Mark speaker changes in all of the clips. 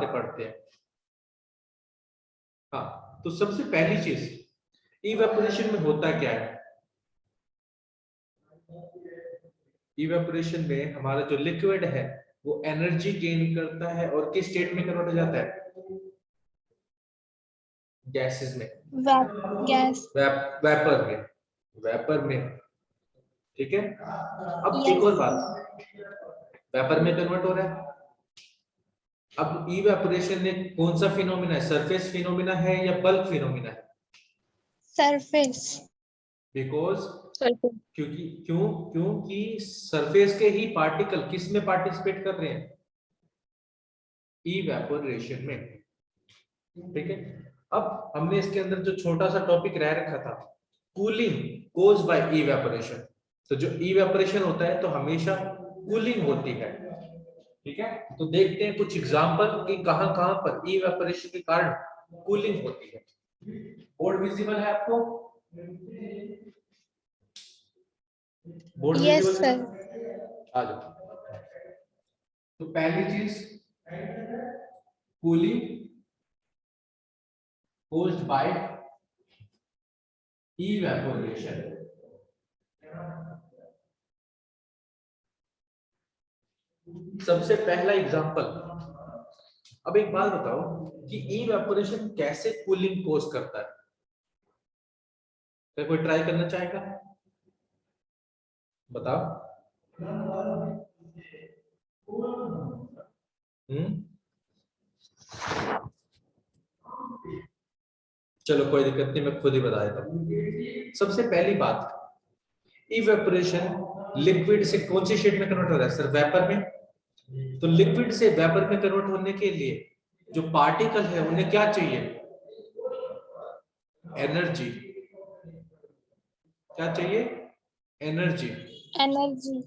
Speaker 1: पढ़ते हैं। हाँ, तो सबसे पहली चीज इवेपोरेशन में होता क्या है। इवेपोरेशन में हमारा जो लिक्विड है वो एनर्जी गेन करता है और किस स्टेट में कन्वर्ट हो जाता है, गैसेस में,
Speaker 2: गैस।
Speaker 1: वेपर में, वेपर में। ठीक है, अब एक और बात, वेपर में कन्वर्ट हो रहा है। अब इवेपोरेशन में कौन सा फिनोमिना है, सरफेस फिनोमिना है या बल्क फिनोमिना है?
Speaker 2: सरफेस।
Speaker 1: बिकॉज क्योंकि सरफेस के ही पार्टिकल किस में पार्टिसिपेट कर रहे हैं, इवेपोरेशन में। ठीक है, अब हमने इसके अंदर जो छोटा सा टॉपिक रह रखा था, कूलिंग कोज बाय इवेपोरेशन। तो जो इवेपोरेशन होता है तो हमेशा कूलिंग होती है। ठीक है, तो देखते हैं कुछ एग्जांपल कि कहां कहां पर इवेपोरेशन के कारण कूलिंग होती है। बोर्ड विजिबल है आपको? बोर्ड विजिबल है? आ जाओ। तो पहली चीज कूलिंग caused by evaporation। सबसे पहला एग्जांपल। अब एक बात बताओ कि इवेपोरेशन कैसे कूलिंग कोज करता है? क्या कोई ट्राई करना चाहेगा? बताओ। चलो कोई दिक्कत नहीं, मैं खुद ही बता देता हूँ। सबसे पहली बात, इवेपोरेशन लिक्विड से कौन सी शेड में कन्वर्ट हो रहा है सर, वेपर में। तो लिक्विड से वेपर में कन्वर्ट होने के लिए जो पार्टिकल है उन्हें क्या चाहिए, एनर्जी। क्या चाहिए, एनर्जी।
Speaker 2: एनर्जी।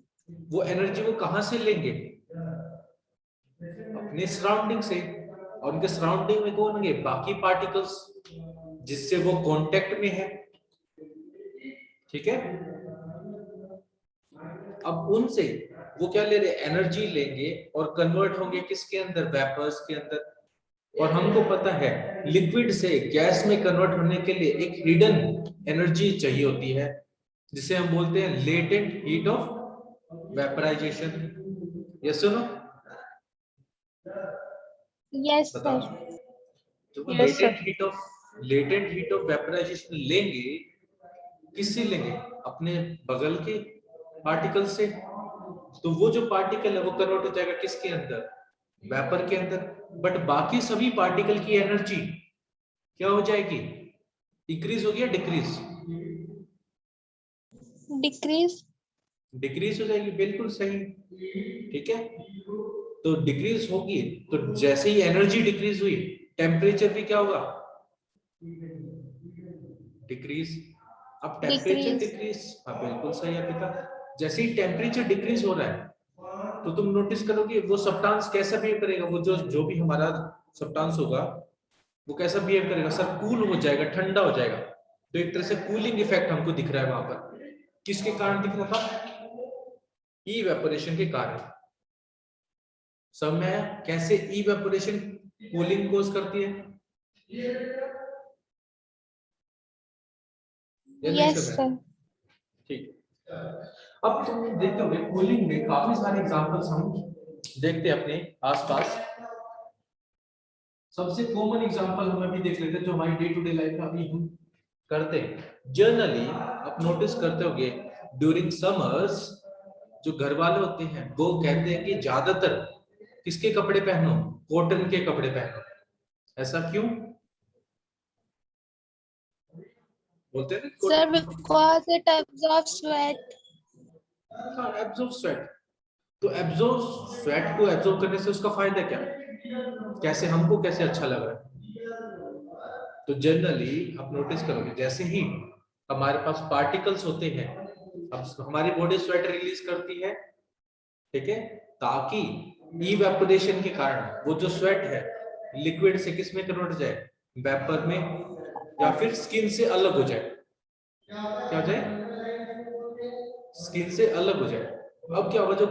Speaker 2: वो
Speaker 1: एनर्जी वो कहां से लेंगे, अपने सराउंडिंग से। और उनके सराउंडिंग में कौन होंगे, बाकी पार्टिकल्स जिससे वो कांटेक्ट में है। ठीक है, अब उनसे वो क्या ले रहे, एनर्जी लेंगे और कन्वर्ट होंगे किसके अंदर, वेपर्स के अंदर। और हमको पता है लिक्विड से गैस में कन्वर्ट होने के लिए एक हिडन एनर्जी चाहिए होती है जिसे हम बोलते हैं latent heat of vaporisation. Yes सुनो,
Speaker 2: यस सर।
Speaker 1: तो लेटेंट हीट ऑफ वेपराइजेशन लेंगे, किससे लेंगे, अपने बगल के पार्टिकल से। तो वो जो पार्टिकल है वो कन्वर्ट हो जाएगा किसके अंदर, वेपर के अंदर। बट बाकी सभी पार्टिकल की एनर्जी क्या हो जाएगी, इंक्रीज होगी या डिक्रीज,
Speaker 2: डिक्रीज।
Speaker 1: डिक्रीज हो जाएगी, बिल्कुल सही। ठीक है, तो डिक्रीज होगी, तो जैसे ही एनर्जी डिक्रीज हुई टेम्परेचर भी क्या होगा, डिक्रीज। अब टेम्परेचर डिक्रीज, हाँ बिल्कुल सही है पिता। जैसे ही टेम्परेचर डिक्रीज हो रहा है तो तुम नोटिस करोगे वो सब्सटेंस कैसा बिहेव करेगा, वो जो भी हमारा सब्सटेंस होगा वो कैसा बिहेव करेगा सर, कूल हो जाएगा, ठंडा हो जाएगा। तो एक तरह से कूलिंग इफेक्ट हमको दिख रहा है वहां पर। किसके कारण दिख रहा था, इवेपोरेशन के कारण। समय कैसे इवेपोरेशन कूलिंग कोज करती है,
Speaker 2: यस सर।
Speaker 1: ठीक। अब तुम देखते होगे कूलिंग में काफी सारे एग्जांपल्स हम देखते हैं अपने आसपास। सबसे कॉमन एग्जांपल हम अभी देख लेते हैं जो हमारी डे टू डे लाइफ में अभी हम करते हैं। जनरली आप नोटिस करते होगे ड्यूरिंग समर्स जो घर वाले होते हैं वो कहते हैं कि ज्यादातर किसके कपड़े पहनो, कॉटन के कपड़े पहनो। ऐसा क्यों बोलते हैं
Speaker 2: sir, because it absorb sweat.
Speaker 1: हाँ, एब्जॉर्ब स्वेट। तो एब्जॉर्ब स्वेट को एब्जॉर्ब करने से उसका फायदा क्या है, कैसे हमको कैसे अच्छा लग रहा है। तो जनरली आप नोटिस करोगे जैसे ही हमारे पास पार्टिकल्स होते हैं, अब हमारी बॉडी स्वेट रिलीज करती है। ठीक है, ताकि इवेपोरेशन के कारण वो जो स्वेट है लिक्विड से किस में कन्वर्ट हो जाए, वेपर में, या फिर स्किन से अलग हो जाए। क्या हो जाए, स्किन से अलग हो जाए। अब क्या होगा, जो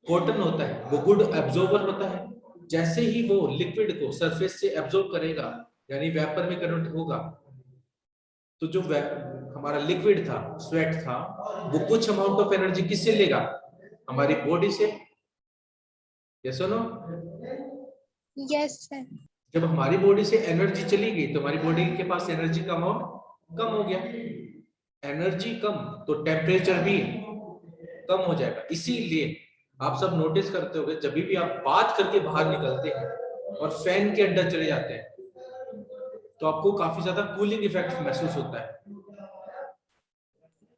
Speaker 1: कॉटन होता है वो गुड एब्जॉर्बर होता है, जैसे ही वो लिक्विड को सरफेस से एब्जॉर्ब करेगा यानी वेपर में कन्वर्ट होगा, तो जो हमारा लिक्विड था, स्वेट था, वो कुछ अमाउंट ऑफ एनर्जी किससे लेगा? हमारी बॉडी से। यस और नो?
Speaker 2: Yes sir.
Speaker 1: जब हमारी बॉडी से एनर्जी चली गई तो हमारी बॉडी के पास एनर्जी का अमाउंट कम हो गया। एनर्जी कम तो टेम्परेचर भी कम हो जाएगा। इसीलिए आप सब नोटिस करते होंगे जब भी आप बात करके बाहर निकलते हैं और फैन के अंदर चले जाते हैं तो आपको काफी ज्यादा कूलिंग इफेक्ट महसूस होता है।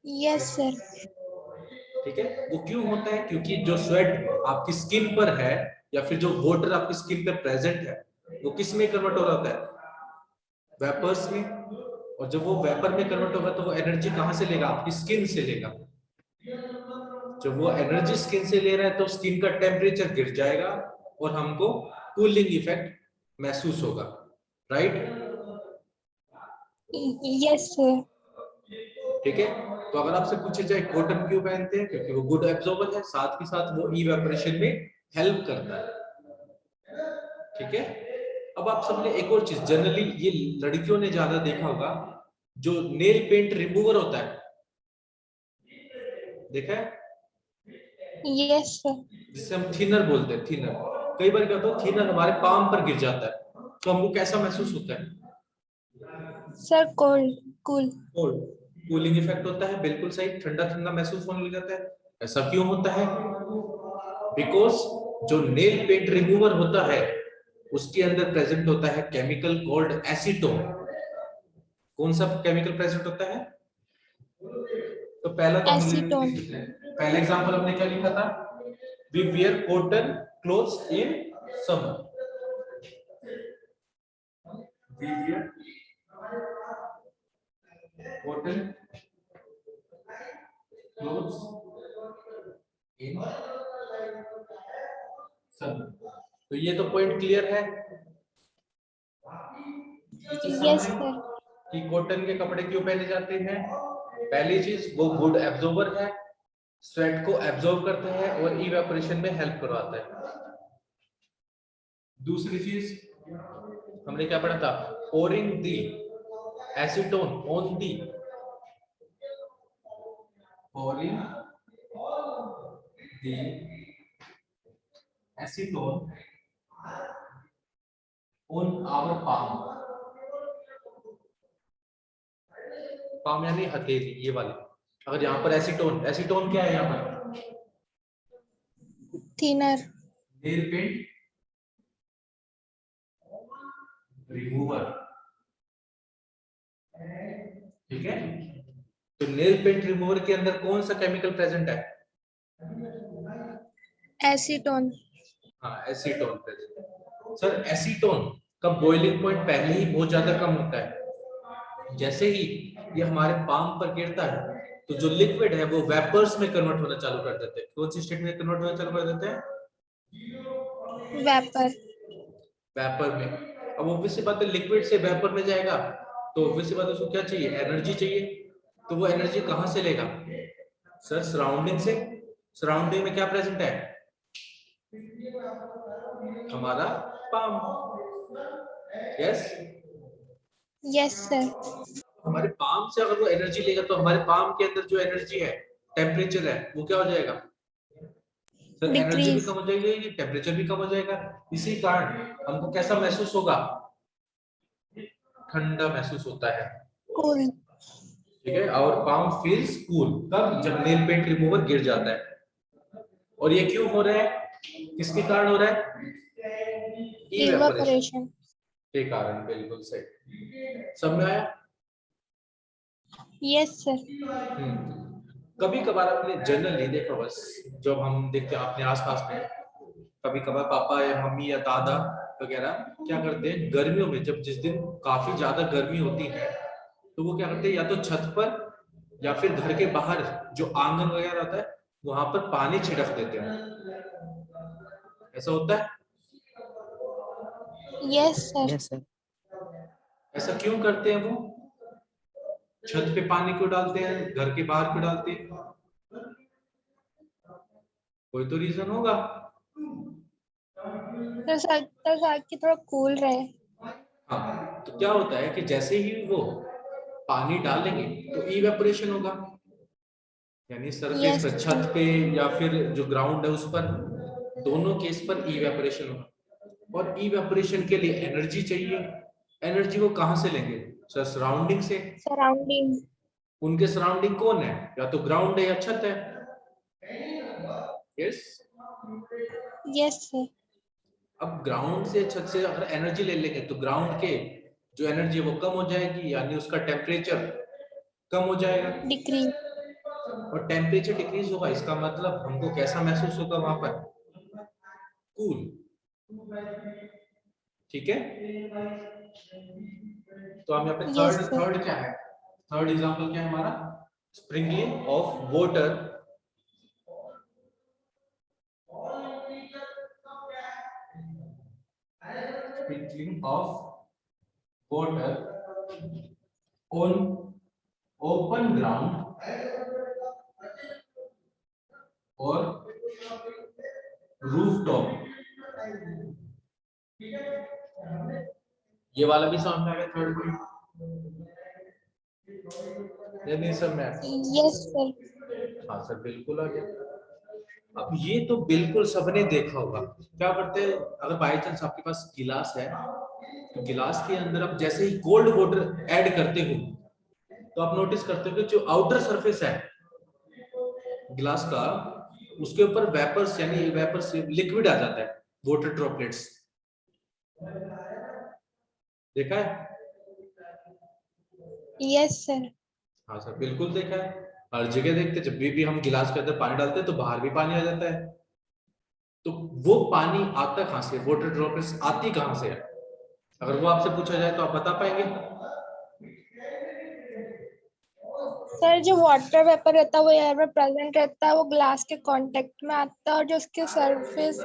Speaker 2: Yes sir.
Speaker 1: ठीक है, वो क्यों होता है? क्योंकि जो स्वेट आपकी स्किन पर है या फिर जो वाटर आपकी स्किन पे प्रेजेंट है वो किस में कन्वर्ट हो रहा होता है? वेपर्स में। और जब वो वेपर में कन्वर्ट होगा तो वो एनर्जी कहां से लेगा? आपकी स्किन से लेगा। जब वो एनर्जी स्किन से ले रहा है तो स्किन का टेम्परेचर गिर जाएगा और हमको कूलिंग इफेक्ट महसूस होगा। राइट?
Speaker 2: Yes sir.
Speaker 1: ठीक है, तो अगर आपसे पूछे जाए कॉटन क्यों पहनते हैं? क्योंकि वो गुड एब्जॉर्बर है, साथ ही साथ वो इवेपोरेशन में हेल्प करता है। ठीक है, अब आप सबने एक और चीज जनरली ये लड़कियों ने ज्यादा देखा होगा, जो नेल पेंट रिमूवर होता है, देखा है?
Speaker 2: Yes sir.
Speaker 1: जिसे हम थिनर बोलते हैं, थिनर। कई बार क्या होता है, थिनर हमारे पाम पर गिर जाता है तो हमको कैसा महसूस होता है?
Speaker 2: Sir cold, cool.
Speaker 1: Cold, cooling effect होता है। बिल्कुल सही, ठंडा ठंडा महसूस होने लग जाता है। ऐसा क्यों होता है? बिकॉज जो नेल पेंट रिमूवर होता है उसके अंदर प्रेजेंट होता है केमिकल कॉल्ड एसीटोन। कौन सा केमिकल प्रेजेंट होता है? तो पहला तो हमने
Speaker 2: एसीटोन।
Speaker 1: पहला एग्जांपल हमने क्या लिखा था? We wear cotton clothes in summer. We wear cotton clothes in summer. तो ये तो पॉइंट क्लियर है
Speaker 2: यस सर।
Speaker 1: कि कॉटन के कपड़े क्यों पहने जाते हैं। पहली चीज, वो गुड एब्जॉर्बर है, स्वेट को एब्जॉर्ब करता है और इवेपोरेशन में हेल्प करवाता है। दूसरी चीज हमने क्या पढ़ा था? pouring the acetone on the pouring the acetone on our palm। palm यानी हथेली, ये वाली। अगर यहाँ पर एसीटोन, एसीटोन क्या है यहाँ पर?
Speaker 2: थिनर।
Speaker 1: Nail paint remover. ठीक है, तो नेल पेंट रिमूवर के अंदर कौन सा केमिकल प्रेजेंट है?
Speaker 2: एसीटोन।
Speaker 1: हाँ, एसीटोन प्रेजेंट है। सर एसीटोन का बॉइलिंग पॉइंट पहले ही बहुत ज्यादा कम होता है। जैसे ही ये हमारे पाम पर गिरता है तो जो लिक्विड है वो वेपर्स में कन्वर्ट होना चालू कर देते हैं। कौन सी स्टेट में कन्वर्ट होना चालू कर देते हैं?
Speaker 2: वेपर।
Speaker 1: वेपर में। अब ऑब्वियस सी बात है, लिक्विड से वेपर में जाएगा तो ऑब्वियस सी बात है, उसको क्या चाहिए? एनर्जी चाहिए। तो वो एनर्जी कहां से लेगा? सर सराउंडिंग से। सराउंडिंग में क्या प्रेजेंट है? हमारा पाम। यस।
Speaker 2: Yes sir.
Speaker 1: हमारे पाम से अगर वो एनर्जी लेगा तो हमारे पाम के अंदर जो एनर्जी है, टेम्परेचर है, वो क्या हो जाएगा? सर एनर्जी भी
Speaker 2: डिक्रीज।
Speaker 1: कम हो जाएगी, टेम्परेचर भी कम हो जाएगा। इसी कारण हमको कैसा महसूस होगा? ठंडा महसूस होता है।
Speaker 2: कूल।
Speaker 1: ठीक है, और पाम फील्स कूल कब? जब नेल पेंट रिमूवर गिर जाता है। और ये क्यों हो रहा है? किसके कारण हो रहा है? Evaporation
Speaker 2: evaporation.
Speaker 1: के कारण। बिल्कुल सही, समझ में आया?
Speaker 2: Yes sir.
Speaker 1: कभी कभार आपने जनरली देखा, बस जब हम देखते हैं अपने आसपास में, कभी कभार पापा या मम्मी या दादा वगैरह क्या करते हैं गर्मियों में, जब जिस दिन काफी ज्यादा गर्मी होती है तो वो क्या करते हैं, या तो छत पर या फिर घर के बाहर जो आंगन वगैरह होता है वहां पर पानी छिड़क देते हैं। ऐसा होता है?
Speaker 2: Yes sir.
Speaker 3: Yes sir.
Speaker 1: ऐसा क्यों करते हैं? वो छत पे पानी क्यों डालते हैं, घर के बाहर क्यों डालते हैं? कोई तो रीजन होगा।
Speaker 2: ताकि थोड़ा कूल रहे।
Speaker 1: हाँ, तो क्या होता है कि जैसे ही वो पानी डालेंगे तो इवेपोरेशन होगा, यानी सरफेस
Speaker 2: यस
Speaker 1: पर, छत पे या फिर जो ग्राउंड है उस पर, दोनों केस पर इवेपोरेशन होगा। और इवेपोरेशन के लिए एनर्जी चाहिए। एनर्जी वो कहां से लेंगे सर? सराउंडिंग से।
Speaker 2: सराउंडिंग।
Speaker 1: उनके सराउंडिंग कौन है? या तो ग्राउंड है या छत है। यस।
Speaker 2: Yes sir.
Speaker 1: अब ग्राउंड से, छत से अगर एनर्जी ले लेंगे तो ग्राउंड के जो एनर्जी है वो कम हो जाएगी, यानी उसका टेम्परेचर कम हो जाएगा।
Speaker 2: डिक्रीज।
Speaker 1: और टेम्परेचर डिक्रीज होगा, इसका मतलब हमको कैसा महसूस होगा वहां पर? कूल। ठीक है। तो हम यहाँ पे
Speaker 2: यस
Speaker 1: थर्ड
Speaker 2: सर।
Speaker 1: थर्ड क्या है? थर्ड एग्जांपल क्या है हमारा? Sprinkling of water sprinkling of water on open ground or rooftop। ये वाला भी समझ में आ गया थर्ड पॉइंट? ये नहीं सब में?
Speaker 2: Yes sir.
Speaker 1: हाँ सर, बिल्कुल आ गया। अब ये तो बिल्कुल सबने देखा होगा। क्या करते हैं, अगर बाई चांस आपके पास गिलास है तो गिलास के अंदर आप जैसे ही कोल्ड वाटर ऐड करते हो तो आप नोटिस करते हो कि जो आउटर सरफेस है गिलास का, उसके ऊपर वेपर्स, यानी वेपर्स, लिक्विड आ जाता है, वाटर ड्रॉपलेट्स। देखा है?
Speaker 2: Yes sir.
Speaker 1: हाँ सर, बिल्कुल देखा है। हर जगह देखते हैं, जब भी हम गिलास के अंदर पानी डालते हैं तो बाहर भी पानी आ जाता है। तो वो पानी आता कहां से? वाटर ड्रॉपलेट्स आती कहां से है? अगर वो आपसे पूछा जाए तो आप बता पाएंगे?
Speaker 2: सर जो वाटर वेपर रहता है वो एयर में प्रेजेंट रहता है, वो ग्लास के कांटेक्ट में आता है, और जो उसकी सरफेस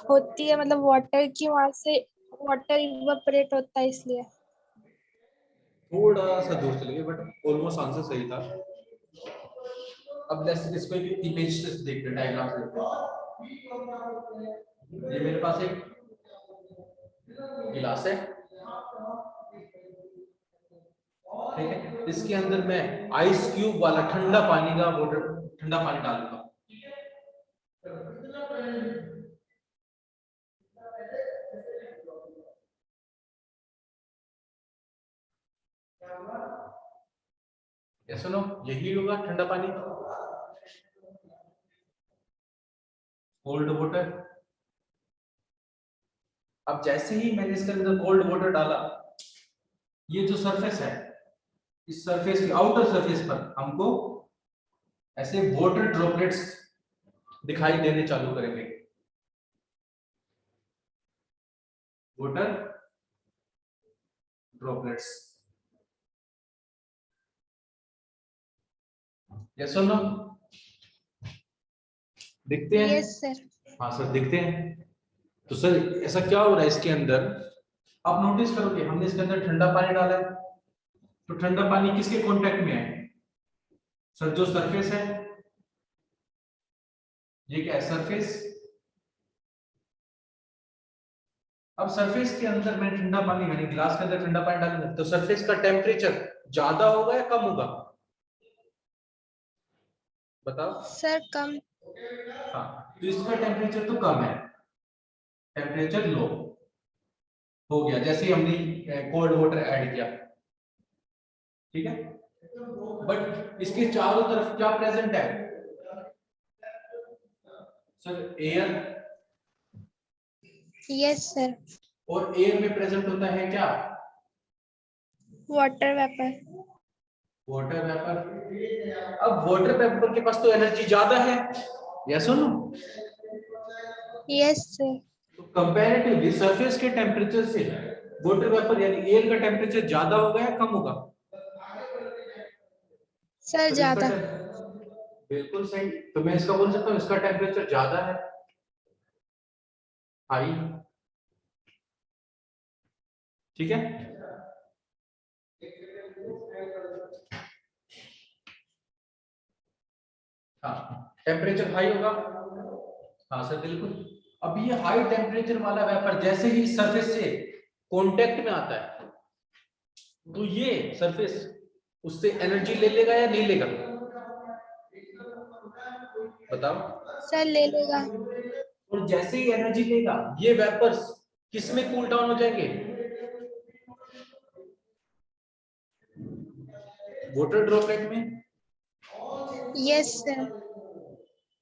Speaker 2: होती है मतलब वाटर की, वहां से वाटर इवेपोरेट होता है, इसलिए।
Speaker 1: थोड़ा सा दूर चले गए, बट ऑलमोस्ट आंसर सही था। अब लेट्स इसको एक इमेज से देखते हैं, डायग्राम से देखते हैं। ये मेरे पास एक गिलास है, ठीक है। इसके अंदर मैं आइस क्यूब वाला ठंडा पानी का वाटर, ठंडा पानी डालूंगा। ये सुनो, यही होगा ठंडा पानी, कोल्ड वाटर। अब जैसे ही मैंने इसके अंदर कोल्ड वाटर डाला, ये जो सरफेस है, इस सरफेस की आउटर सरफेस पर हमको ऐसे वाटर ड्रॉपलेट्स दिखाई देने चालू करेंगे। वाटर ड्रॉपलेट्स, यस और नो? दिखते हैं?
Speaker 2: Yes sir.
Speaker 1: हाँ सर, दिखते हैं। तो सर ऐसा क्या हो रहा है इसके अंदर? आप नोटिस करोगे हमने इसके अंदर ठंडा पानी डाला है, तो ठंडा पानी किसके कांटेक्ट में है सर? जो सरफेस है, ये क्या है? सरफेस। अब सरफेस के अंदर मैं ठंडा पानी, यानी गिलास के अंदर ठंडा पानी डालूंगा तो सरफेस का टेम्परेचर ज्यादा होगा या कम होगा? बताओ।
Speaker 2: सर कम।
Speaker 1: हाँ, तो इसका टेम्परेचर तो कम है, टेम्परेचर लो हो गया जैसे ही हमने कोल्ड वाटर ऐड किया, ठीक है। बट इसके चारों तरफ क्या प्रेजेंट है सर? एयर।
Speaker 2: Yes sir.
Speaker 1: और एयर में प्रेजेंट होता है क्या?
Speaker 2: Water vapour.
Speaker 1: Water vapour. अब वाटर वेपर के पास तो एनर्जी ज्यादा है, यस और नो?
Speaker 2: Yes sir.
Speaker 1: तो कंपैरेटिवली सरफेस के टेम्परेचर से वाटर वेपर यानी एयर का टेम्परेचर ज्यादा होगा या कम होगा?
Speaker 2: सर
Speaker 1: सर इसका
Speaker 2: ज्यादा।
Speaker 1: बिल्कुल सही। तो मैं इसका बोल सकता हूँ इसका टेम्परेचर ज्यादा है, हाई। ठीक है। हाँ, टेम्परेचर हाई होगा। हाँ सर, बिल्कुल। अब ये हाई टेम्परेचर वाला वेपर जैसे ही सरफेस से कांटेक्ट में आता है तो ये सरफेस उससे एनर्जी ले लेगा या नहीं लेगा? बताओ।
Speaker 2: सर ले लेगा।
Speaker 1: और जैसे ही एनर्जी लेगा ये वेपर्स किस में कूल डाउन हो जाएंगे? वाटर ड्रॉपलेट में,
Speaker 2: यस सर।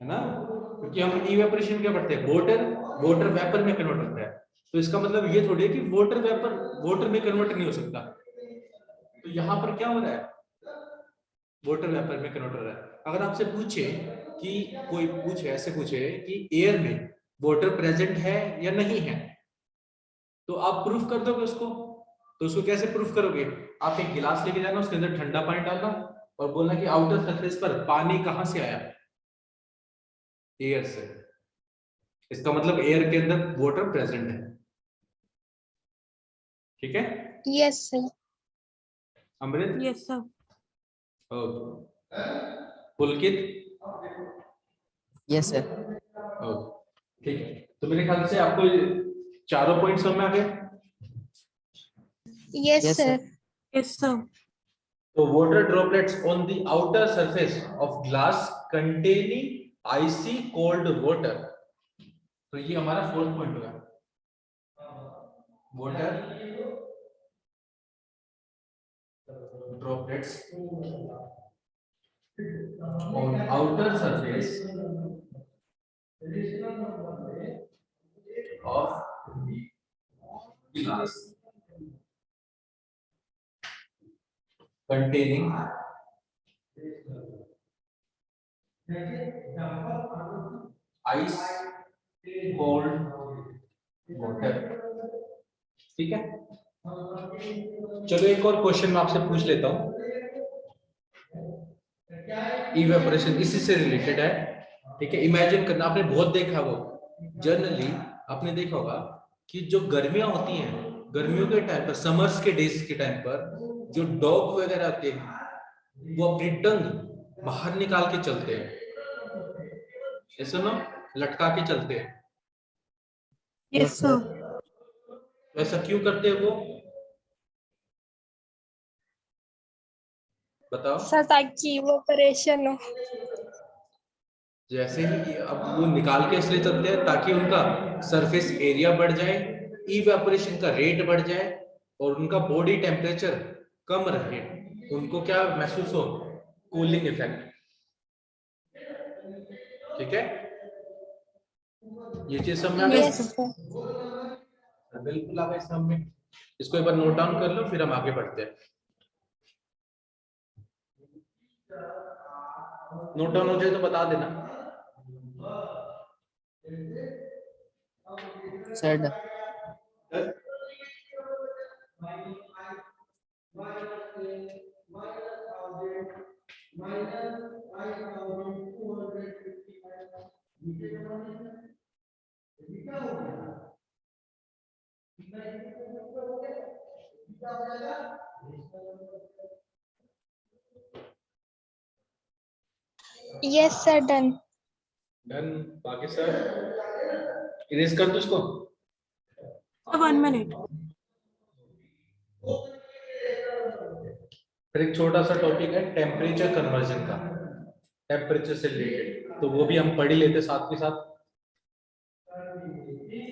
Speaker 1: है ना? क्योंकि हम इवेपोरेशन क्या पढ़ते हैं, वाटर वाटर वेपर में कन्वर्ट होता है। तो इसका मतलब ये थोड़ी है कि वाटर वेपर वाटर में कन्वर्ट नहीं हो सकता। तो यहाँ पर क्या हो रहा है, वाटर वेपर में कन्वर्ट हो रहा है। अगर आपसे पूछे कि कोई पूछे ऐसे पूछे कि एयर में वाटर प्रेजेंट है या नहीं है, तो आप प्रूफ कर दोगे उसको? तो उसको कैसे प्रूफ करोगे? आप एक गिलास लेके जाना, उसके अंदर ठंडा पानी डालना और बोलना कि आउटर सरफेस पर पानी कहां से आया? एयर से। इसका मतलब एयर के अंदर वाटर प्रेजेंट है। ठीक है
Speaker 2: yes sir.
Speaker 1: Amrit?
Speaker 3: Yes sir.
Speaker 1: Okay. Pulkit?
Speaker 4: Yes sir.
Speaker 1: Okay ठीक है। तो मेरे ख्याल से आपको चारों पॉइंट समझ में आ गए।
Speaker 2: Yes
Speaker 4: Yes,
Speaker 2: sir.
Speaker 3: Yes sir.
Speaker 1: तो water droplets on the outer surface of glass containing icy cold water, तो ये हमारा फोर्थ पॉइंट होगा। water droplets on outer surface of glass containing ice cold water। ठीक है, चलो एक और क्वेश्चन मैं आपसे पूछ लेता हूं। इवेपोरेशन इसी से रिलेटेड है। ठीक है, इमेजिन करना, आपने बहुत देखा वो जनरली आपने देखा होगा कि जो गर्मियां होती हैं, गर्मियों के टाइम पर, समर्स के डेज के टाइम पर जो डॉग वगैरह आते हैं वो अपनी टंग बाहर निकाल के चलते हैं, ऐसा ना, लटका के चलते हैं।
Speaker 3: Yes sir.
Speaker 1: तो ऐसा क्यों करते हैं वो, बताओ?
Speaker 2: सर ताकि इवोपरेशन हो।
Speaker 1: जैसे ही अब वो निकाल के इसलिए चलते हैं ताकि उनका सरफेस एरिया बढ़ जाए, इवेपोरेशन का रेट बढ़ जाए और उनका बॉडी टेम्परेचर कम रहे, उनको क्या महसूस हो, कूलिंग इफेक्ट। ठीक है, ये चीज समझ में आ गई?
Speaker 2: Yes sir.
Speaker 1: बिल्कुल आ गई समझ में। इसको एक बार नोट डाउन कर लो, फिर हम आगे बढ़ते हैं। नोट डाउन हो जाए तो बता देना।
Speaker 4: Sir done.
Speaker 2: Yes sir done.
Speaker 1: Done. बाकी सर इरेज कर दो इसको।
Speaker 3: 1 मिनट।
Speaker 1: फिर एक छोटा सा टॉपिक है टेम्परेचर कन्वर्जन का, टेम्परेचर से रिलेटेड, तो वो भी हम पढ़ ही लेते साथ के साथ।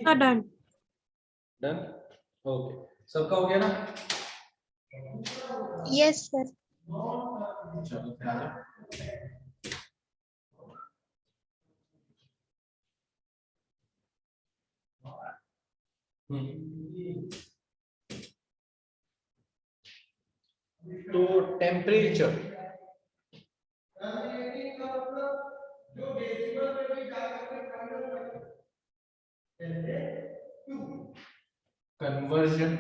Speaker 3: Sir done.
Speaker 1: डन, ओके, सबका हो गया ना?
Speaker 2: Yes sir.
Speaker 1: चलो फिर आ जाओ। तो टेम्परेचर कन्वर्जन,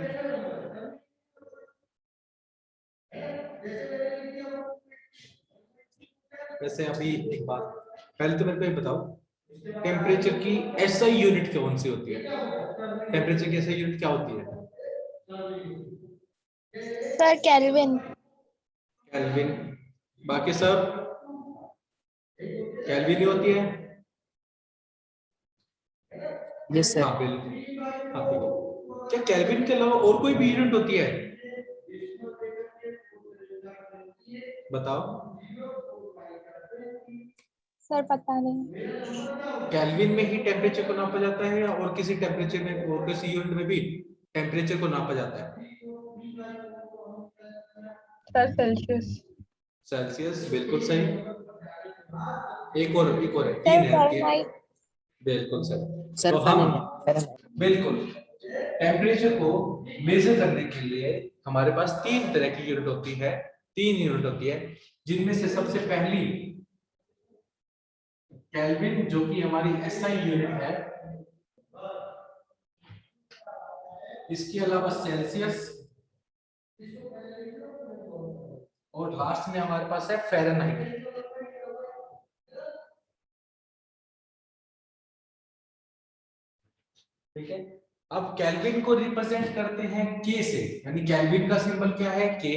Speaker 1: वैसे अभी एक बात, पहले तो मेरे को ये बताओ टेम्परेचर की एसआई यूनिट कौन सी होती है? टेम्परेचर की एसआई यूनिट क्या होती है?
Speaker 2: Sir kelvin.
Speaker 1: केल्विन। बाकी सब केल्विन ही होती है।
Speaker 4: Yes sir.
Speaker 1: हाँ बिल्कुल, हाँ ठीक है। क्या केल्विन के अलावा और कोई भी यूनिट होती है? बताओ।
Speaker 2: सर पता नहीं।
Speaker 1: केल्विन में ही टेम्परेचर को नापा जाता है या और किसी टेम्परेचर में और किसी यूनिट में भी टेम्परेचर को नापा जाता है?
Speaker 2: Sir Celsius.
Speaker 1: सेल्सियस, बिल्कुल सही। एक और है,
Speaker 2: सर
Speaker 1: 3 है।
Speaker 2: फ़ारेनहाइट।
Speaker 1: बिल्कुल सर।
Speaker 4: सर
Speaker 1: तो हम
Speaker 4: फ़ारेनहाइट।
Speaker 1: बिल्कुल टेम्परेचर को मेजर करने के लिए हमारे पास 3 तरह की यूनिट होती है, 3 यूनिट होती है, जिनमें से सबसे पहली केल्विन जो कि हमारी एसआई यूनिट है, इसके अलावा सेल्सियस, और लास्ट में हमारे पास है फ़ारेनहाइट। ठीक है। अब केल्विन को रिप्रेजेंट करते हैं के से, यानी केल्विन का सिंबल क्या है? के।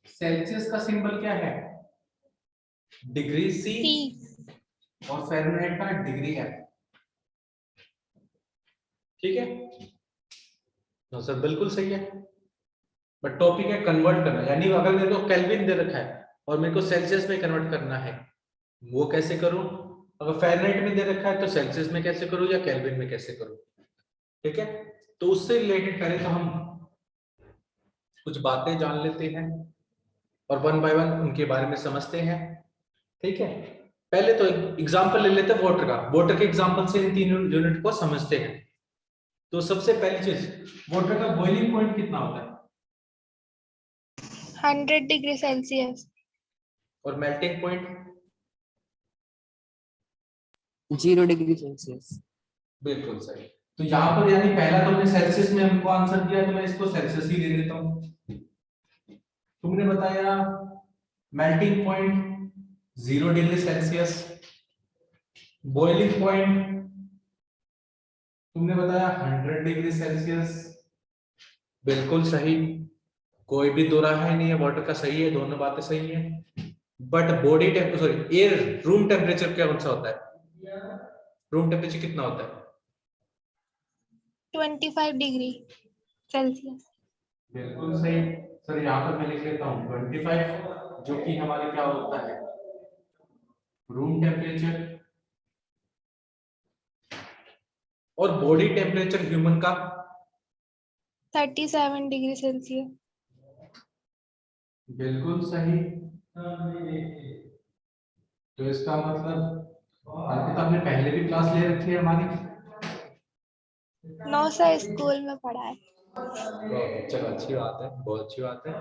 Speaker 1: सेल्सियस का सिंबल क्या है? Degree C. और फ़ारेनहाइट का डिग्री एफ। ठीक है, तो सर बिल्कुल सही है। बट टॉपिक है कन्वर्ट करना, यानी अगर मेरे को केल्विन दे रखा है और मेरे को सेल्सियस में कन्वर्ट करना है, वो कैसे करूं? अगर फ़ारेनहाइट में दे रखा है तो सेल्सियस में कैसे करूं या केल्विन में कैसे करूं? ठीक है, तो उससे रिलेटेड पहले तो हम कुछ बातें जान लेते हैं और वन बाय वन उनके बारे में समझते हैं। ठीक है, पहले तो एग्जांपल ले लेते हैं वाटर का। वाटर के एग्जांपल से इन 3 यूनिट को समझते हैं। तो सबसे पहली चीज, वाटर का बॉइलिंग पॉइंट कितना होता है?
Speaker 2: 100 डिग्री सेल्सियस।
Speaker 1: और मेल्टिंग पॉइंट?
Speaker 4: 0 degree Celsius.
Speaker 1: बिल्कुल सही। तो यहाँ पर यानी पहला तुमने सेल्सियस में हमको आंसर दिया, तो मैं इसको सेल्सियस ही दे देता हूँ। तुमने बताया melting point 0 degree Celsius. Boiling point तुमने बताया 100 डिग्री सेल्सियस। बिल्कुल सही, कोई भी दो राह है नहीं है, वाटर का सही है, दोनों बातें सही है। But body temperature, sorry air room temperature क्या कौन सा होता है? रूम टेम्परेचर कितना होता है?
Speaker 2: 25 डिग्री सेल्सियस।
Speaker 1: बिल्कुल सही सर, यहाँ पर मैं लिख लेता हूँ 25, जो कि हमारे क्या होता है? Room temperature. और बॉडी टेम्परेचर ह्यूमन का?
Speaker 2: 37 डिग्री सेल्सियस।
Speaker 1: बिल्कुल सही। तो इसका मतलब अर्पिता आपने पहले भी क्लास ले रखी है हमारी?
Speaker 2: 9 सर स्कूल में पढ़ा है।
Speaker 1: चलो अच्छी बात है, बहुत अच्छी बात है।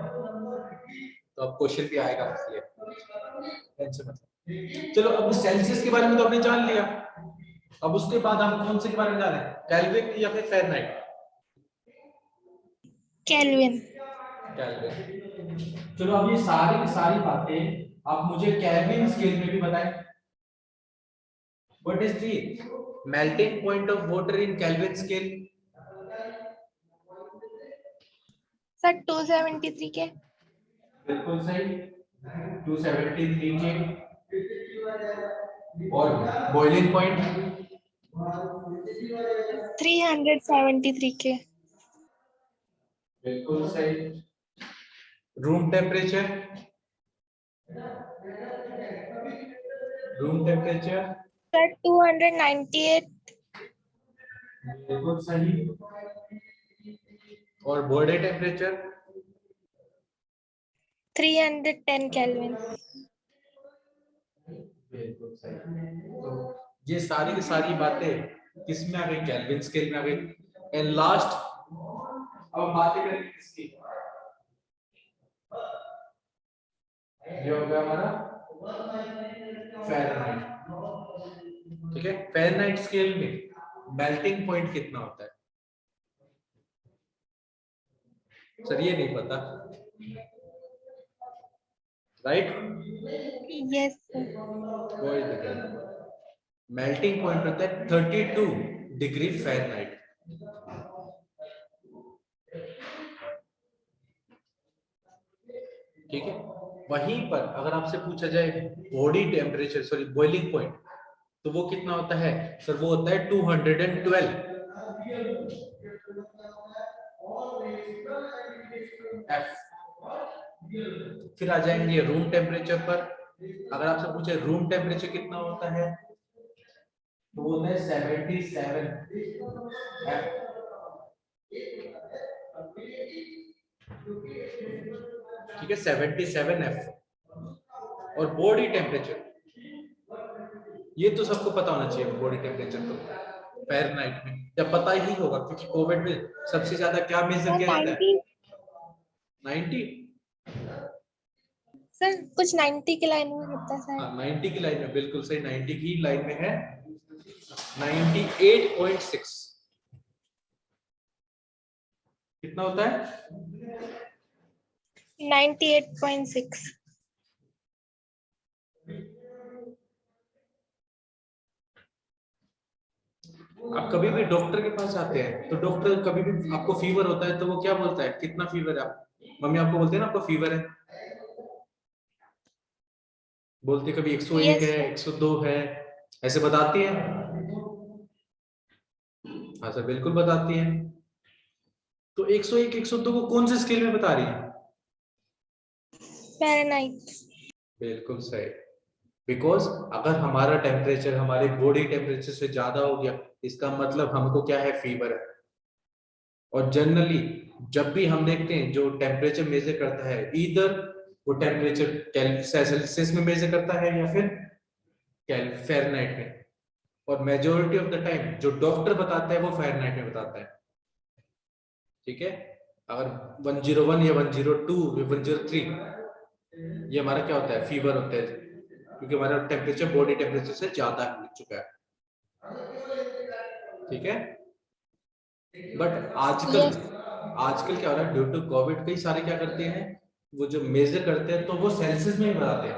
Speaker 1: तो अब क्वेश्चन भी आएगा, इसलिए टेंशन मत लो। चलो, अब सेल्सियस के बारे में तो आपने जान लिया। अब उसके बाद हम कौन से के बारे में जाने? केल्विन या फिर फ़ारेनहाइट?
Speaker 2: केल्विन।
Speaker 1: केल्विन। चलो, अब ये सारी की सारी बातें आप मुझे केल्विन स्केल में भी बताएं। What is the melting point of water in kelvin scale?
Speaker 2: Sir 273 के।
Speaker 1: बिल्कुल सही, 273 के। और बॉइलिंग पॉइंट?
Speaker 2: 373 के।
Speaker 1: बिल्कुल सही। Room temperature? Room temperature?
Speaker 2: Sir 298।
Speaker 1: बिल्कुल सही। और बॉडी टेम्परेचर?
Speaker 2: 310 केल्विन।
Speaker 1: बिल्कुल सही। तो ये सारी की सारी बातें किसमें आ गई? केल्विन स्केल में आ गई। एंड लास्ट, अब हम बातें करेंगे किसकी? ये हो गया हमारा फ़ारेनहाइट। ठीक है, फ़ारेनहाइट स्केल में मेल्टिंग पॉइंट कितना होता है? सर ये नहीं पता, राइट?
Speaker 2: Yes sir.
Speaker 1: कोई दिक्कत नहीं। मेल्टिंग पॉइंट होता है 32 डिग्री फ़ारेनहाइट। ठीक है, वहीं पर अगर आपसे पूछा जाए body temperature, sorry boiling point, तो वो कितना होता है सर? वो होता है 212 F। फिर आ जाएंगे रूम टेम्परेचर पर। अगर आपसे पूछे रूम टेम्परेचर कितना होता है तो वो होता है 77 F। ठीक है, 77 F। और बॉडी टेम्परेचर, ये तो सबको पता होना चाहिए। बॉडी टेम्परेचर तो फ़ारेनहाइट में जब पता ही होगा, क्योंकि कोविड में सबसे ज्यादा क्या मेजर
Speaker 2: सर
Speaker 1: किया जाता
Speaker 2: 90
Speaker 1: है? 90।
Speaker 2: सर कुछ 90 के लाइन में होता है
Speaker 1: हाँ,
Speaker 2: सर।
Speaker 1: 90 की लाइन में, बिल्कुल सही, 90 की लाइन में है 98.6। कितना होता है?
Speaker 2: 98.6।
Speaker 1: आप कभी भी डॉक्टर के पास जाते हैं तो डॉक्टर कभी भी आपको फीवर होता है तो वो क्या बोलता है? कितना फीवर है? आप मम्मी आपको बोलते हैं ना आपको फीवर है, बोलते कभी 101
Speaker 2: यस
Speaker 1: है,
Speaker 2: सर।
Speaker 1: 102 है, ऐसे बताती है? हाँ सर, बिल्कुल बताती है। तो 101 102 को कौन से स्केल में बता रही है?
Speaker 2: फ़ारेनहाइट।
Speaker 1: बिल्कुल सही। बिकॉज अगर हमारा टेम्परेचर हमारे बॉडी टेम्परेचर से ज्यादा हो गया, इसका मतलब हमको क्या है? फीवर है। और जनरली जब भी हम देखते हैं जो टेम्परेचर मेजर करता है, इधर वो टेम्परेचर सेल्सियस में मेजर करता है या फिर फ़ारेनहाइट में। और मेजोरिटी ऑफ द टाइम जो डॉक्टर बताता है वो फ़ारेनहाइट में बताता है। ठीक है, अगर 101 या 102 या 103, ये हमारा क्या होता है? फीवर होता है, क्योंकि हमारा टेम्परेचर बॉडी टेम्परेचर से ज्यादा हो चुका है। ठीक है, बट आजकल
Speaker 2: यस।
Speaker 1: आजकल क्या हो रहा है? ड्यू टू कोविड कई सारे क्या करते हैं, वो जो मेजर करते हैं तो वो सेल्सियस में ही बताते हैं।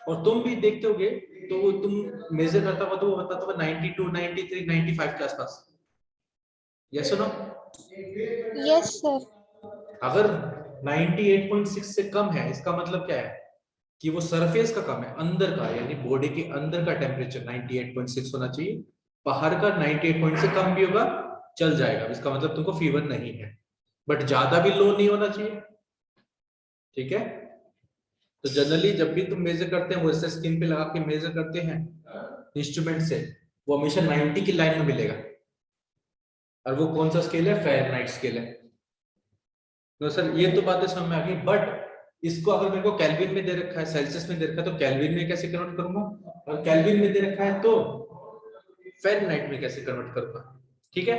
Speaker 1: और तुम भी देखते होगे, तो वो तुम मेजर करता हुआ तो वो बताता हुआ 92 93 95 के आसपास। Yes no?
Speaker 2: Yes sir.
Speaker 1: अगर 98.6 से कम है, इसका मतलब क्या है? कि वो सरफेस का कम है, अंदर का, यानी बॉडी के अंदर का टेम्परेचर 98.6 होना चाहिए। बाहर का 98 से कम भी होगा, चल जाएगा, इसका मतलब तुमको फीवर नहीं है। बट ज्यादा भी लो नहीं होना चाहिए। ठीक है, तो जनरली जब भी तुम मेजर करते हैं, वो ऐसे स्किन पे लगा के मेजर करते हैं इंस्ट्रूमेंट से, वो हमेशा 90 की लाइन में मिलेगा। और वो कौन सा स्केल है? फ़ारेनहाइट स्केल है। तो सर ये तो बातें समझ में आ गई, बट इसको अगर मेरे को केल्विन में दे रखा है, सेल्सियस में दे रखा है, तो केल्विन में कैसे कन्वर्ट करूंगा? और केल्विन में दे रखा है तो फ़ारेनहाइट में कैसे कन्वर्ट करूंगा? ठीक है,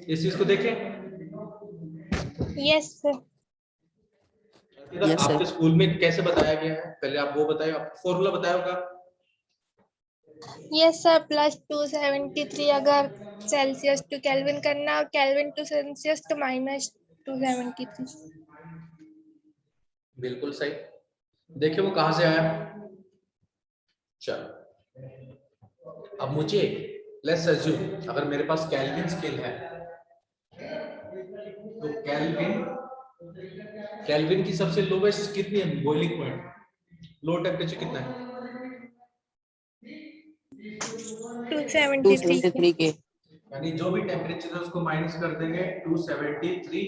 Speaker 1: इस चीज को देखें।
Speaker 2: Yes sir.
Speaker 4: Yes, sir.
Speaker 1: आपके स्कूल में कैसे बताया गया है? पहले आप वो बताइए, आपको फॉर्मूला बताया होगा।
Speaker 2: यस सर, +273 अगर सेल्सियस टू केल्विन करना, और केल्विन टू सेल्सियस तो -273।
Speaker 1: बिल्कुल सही। देखिए वो कहां से आया। चलो, अब मुझे लेट्स अज्यूम अगर मेरे पास केल्विन स्केल है, तो केल्विन की सबसे लोवेस्ट कितनी है? बॉइलिंग पॉइंट, लो टेम्परेचर कितना है?
Speaker 2: 273 के।
Speaker 4: 273 के।
Speaker 1: यानी जो भी टेम्परेचर है उसको माइनस कर देंगे 273।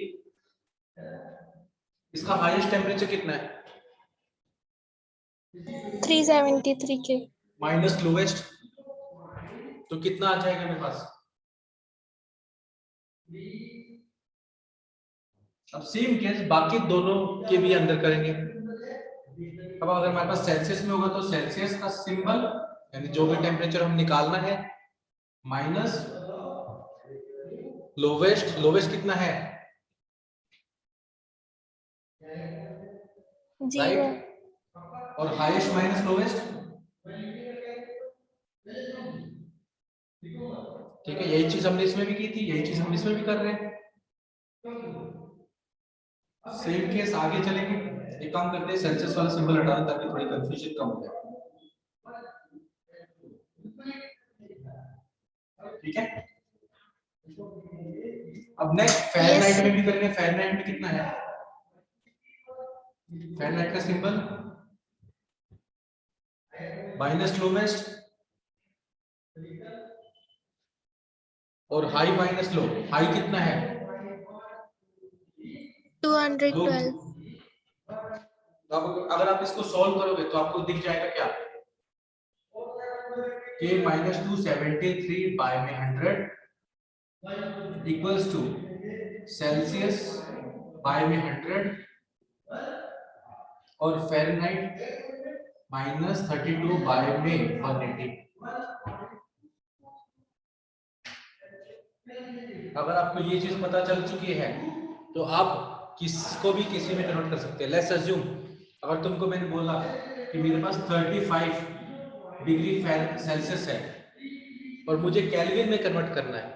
Speaker 1: इसका हाईएस्ट टेम्परेचर कितना है?
Speaker 2: 373 के।
Speaker 1: माइनस लोवेस्ट, तो कितना आ जाएगा मेरे पास? अब सेम केस बाकी दोनों के भी अंदर करेंगे। अब अगर हमारे पास सेल्सियस में होगा तो सेल्सियस का सिंबल, यानी जो भी टेम्परेचर हम निकालना है, माइनस लोवेस्ट। लोवेस्ट कितना है?
Speaker 2: 0।
Speaker 1: राइट। और हाईएस्ट माइनस लोवेस्ट, ठीक है। यही चीज हमने इसमें भी की थी, यही चीज हम इसमें भी कर रहे हैं। सेम केस आगे चलेंगे। एक काम करते हैं, सेल्सियस वाला सिंबल हटा दें ताकि थोड़ी कंफ्यूजन कम हो जाए। ठीक है, अब नेक्स्ट फ़ारेनहाइट में भी करेंगे। फ़ारेनहाइट में कितना है? फ़ारेनहाइट का सिंबल माइनस लोवेस्ट और हाई माइनस लो, हाई कितना है
Speaker 2: 212।
Speaker 1: तो अब अगर आप इसको सॉल्व करोगे तो आपको दिख जाएगा क्या k माइनस 273 बाय में 100 इक्वल्स टू सेल्सियस बाय में 100 और फ़ारेनहाइट माइनस 32 बाय में 180। अगर आपको ये चीज पता चल चुकी है तो आप किसको भी किसी में कन्वर्ट कर सकते हैं। लेट्स अज्यूम अगर तुमको मैंने बोला कि मेरे पास 35 डिग्री सेल्सियस है और मुझे केल्विन में कन्वर्ट करना है,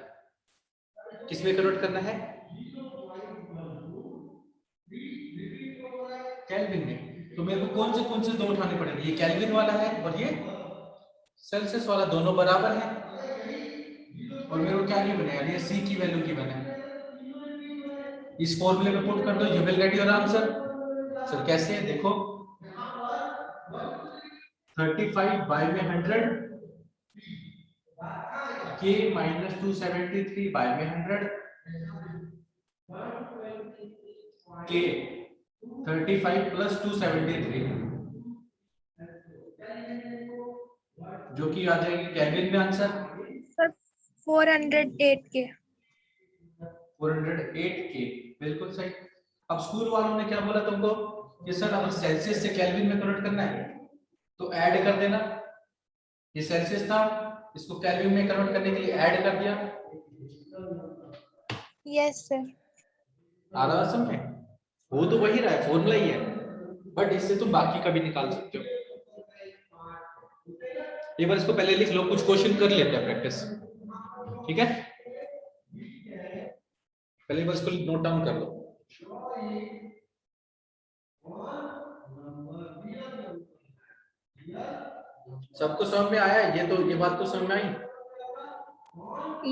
Speaker 1: किस में कन्वर्ट करना है केल्विन में, तो मेरे को कौन से दो उठाने पड़ेंगे, ये केल्विन वाला है और ये सेल्सियस वाला, दोनों बराबर है और मेरे को क्या नहीं बनेगा, ये सी की वैल्यू की बने, इस फॉर्मूले में पुट कर दो, you will get your answer. Sir कैसे है देखो 35 बाय में 100 k माइनस 273 बाय में 100 k 35 प्लस 273 जो कि आ जाएगी केल्विन में आंसर
Speaker 2: सर 408 के।
Speaker 1: 408 के, बिल्कुल सही। अब स्कूल वालों ने क्या बोला तुमको कि सर अगर सेल्सियस से केल्विन में कन्वर्ट करना है तो ऐड कर देना, ये सेल्सियस था, इसको केल्विन में कन्वर्ट करने के लिए ऐड कर दिया।
Speaker 2: Yes sir.
Speaker 1: आ रहा समझ, वो तो वही रहा है, फॉर्मूला ही है, बट इससे तुम बाकी का भी निकाल सकते हो। एक बार इसको पहले लिख लो, कुछ क्वेश्चन कर लेते हैं प्रैक्टिस, ठीक है। पहले एक बार इसको नोट डाउन कर लो। सबको समझ में आया ये, तो ये बात तो समझ में आई।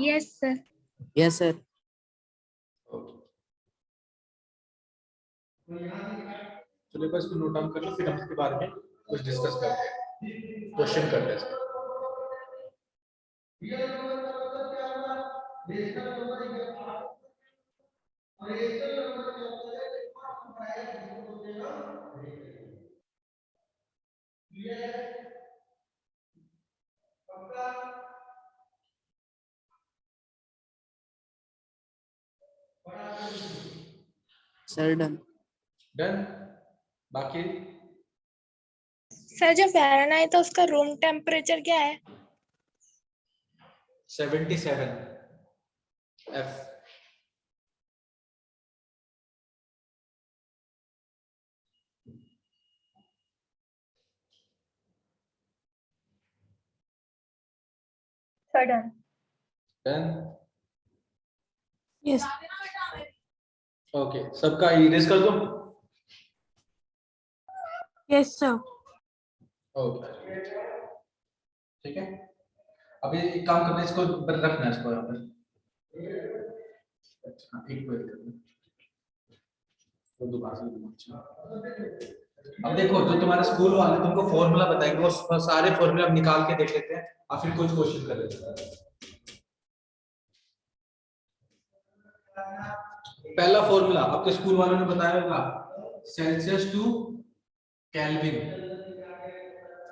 Speaker 2: Yes sir.
Speaker 4: Yes, sir.
Speaker 1: चलो एक बार इसको नोट डाउन कर लो, फिर हम इसके बारे में कुछ डिस्कस करते हैं, क्वेश्चन करते हैं इसके।
Speaker 4: Sir, done.
Speaker 1: डन। बाकी
Speaker 2: सर जो फ़ारेनहाइट है उसका रूम टेम्परेचर क्या है?
Speaker 1: 77 F।
Speaker 2: Sir done.
Speaker 1: Done.
Speaker 3: Yes.
Speaker 1: Okay, सबका इरेज कर दो।
Speaker 3: Yes, sir.
Speaker 1: ओके ठीक है। अभी एक काम करना है, इसको रखना है इसको यहाँ पर। अच्छा एक मिनट करना, तो दोबारा से अच्छा। अब देखो जो तुम्हारे स्कूल वाले तुमको फॉर्मूला बताएंगे वो सारे फॉर्मूला हम निकाल के देख लेते हैं और फिर कुछ क्वेश्चन कर लेते हैं। पहला फॉर्मूला आपके स्कूल वालों ने बताया होगा, सेल्सियस टू केल्विन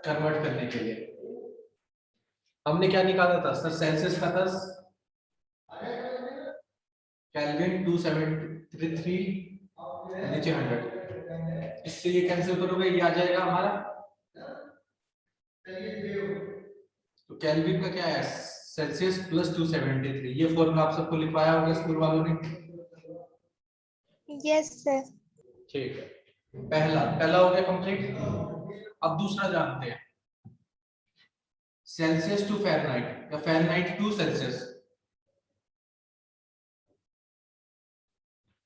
Speaker 1: कन्वर्ट करने के लिए हमने क्या निकाला था सर, सेल्सियस का था केल्विन 273 नीचे 100, इससे ये कैंसिल करोगे ये आ जाएगा हमारा, तो केल्विन का क्या है सेल्सियस प्लस 273। ये फॉर्मूला आप सबको लिखवाया होगा स्कूल वालों ने।
Speaker 2: Yes sir.
Speaker 1: ठीक है, पहला हो गया कंप्लीट। अब दूसरा जानते हैं, सेल्सियस टू फ़ारेनहाइट या फ़ारेनहाइट टू सेल्सियस।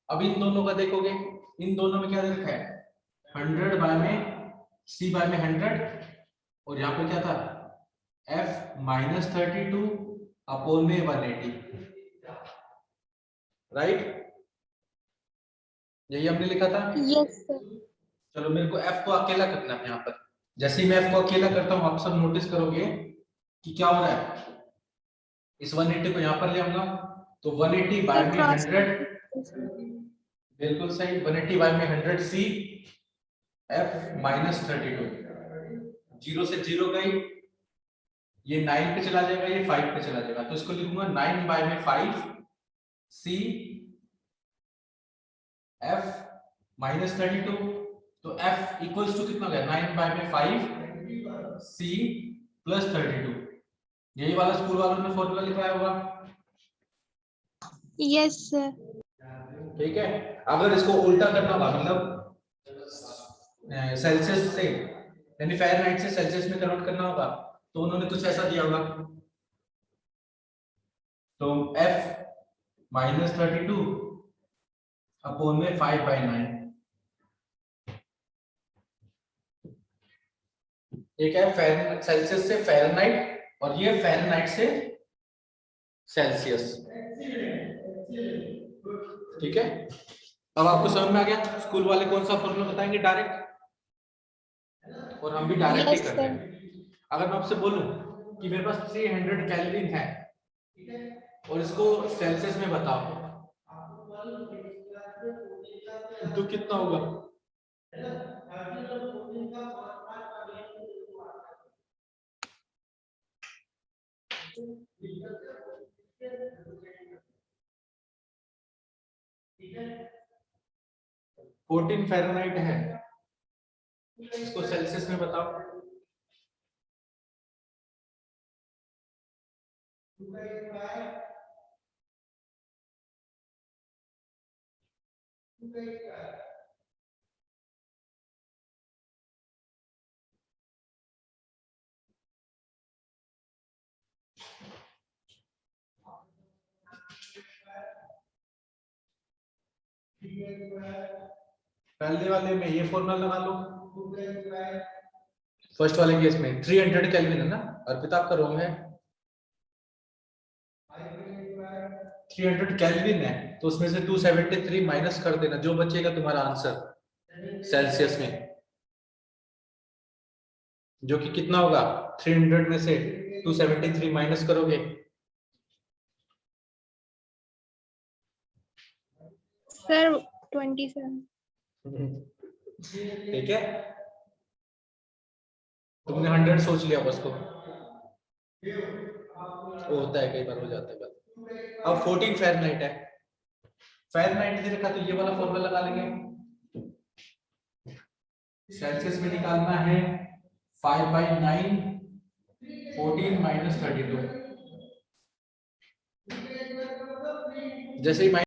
Speaker 1: अब इन दोनों का देखोगे, इन दोनों में क्या लिखा है 100 बाय में C बाय में 100 और यहाँ पे क्या था F माइनस 32 अपॉन में 180, राइट, यही हमने लिखा था।
Speaker 2: Yes sir.
Speaker 1: चलो मेरे को F को अकेला करना है यहाँ पर, जैसे ही मैं F को अकेला करता हूँ आप सब नोटिस करोगे कि क्या हो रहा है, इस 180 को यहाँ पर ले आऊंगा तो 180 बाय में 100, बिल्कुल सही, 180 बाय में 100 सी f माइनस 32, 0 से 0 गई, ये 9 पे चला जाएगा, ये 5 पे चला जाएगा, तो इसको लिखूंगा 9 बाय में 5 सी f माइनस 32, तो f इक्वल्स टू कितना हो गया, 9 बाय में 5 सी प्लस 32। यही वाला स्कूल वालों ने फॉर्मूला लिखवाया होगा।
Speaker 2: Yes sir.
Speaker 1: ठीक है, अगर इसको उल्टा करना होगा, मतलब सेल्सियस से यानी फ़ारेनहाइट से सेल्सियस में कन्वर्ट करना होगा, तो उन्होंने कुछ ऐसा दिया होगा, तो f माइनस 32 अपॉन में 5/9, एक है फ़ारेनहाइट सेल्सियस से फ़ारेनहाइट और ये फ़ारेनहाइट से सेल्सियस। ठीक है, अब आपको समझ में आ गया स्कूल वाले कौन सा फॉर्मूला बताएंगे डायरेक्ट, और हम भी डायरेक्ट ही
Speaker 2: Yes,
Speaker 1: करते हैं। अगर मैं आपसे बोलूं कि मेरे पास 300 केल्विन है और इसको सेल्सियस में बताओ तो कितना होगा, फोर्टीन फ़ारेनहाइट है, इसको सेल्सियस में बताओ। पहले वाले में ये फॉर्मूला लगा लो, फर्स्ट वाले केस में 300 केल्विन है ना, अर्पिता आपका रॉन्ग है, 300 केल्विन है, तो उसमें से 273 माइनस कर देना, जो बचेगा तुम्हारा आंसर सेल्सियस में, जो कि कितना होगा, 300 में से 273 माइनस करोगे,
Speaker 2: सर 27।
Speaker 1: ठीक है, तुमने 100 सोच लिया बस को, वो होता है कई बार, हो जाता है बात। अब 14 फ़ारेनहाइट है, फ़ारेनहाइट दे रखा तो ये वाला फॉर्मूला लगा लेंगे, सेल्सियस में निकालना है 5/9 14 माइनस 32, जैसे ही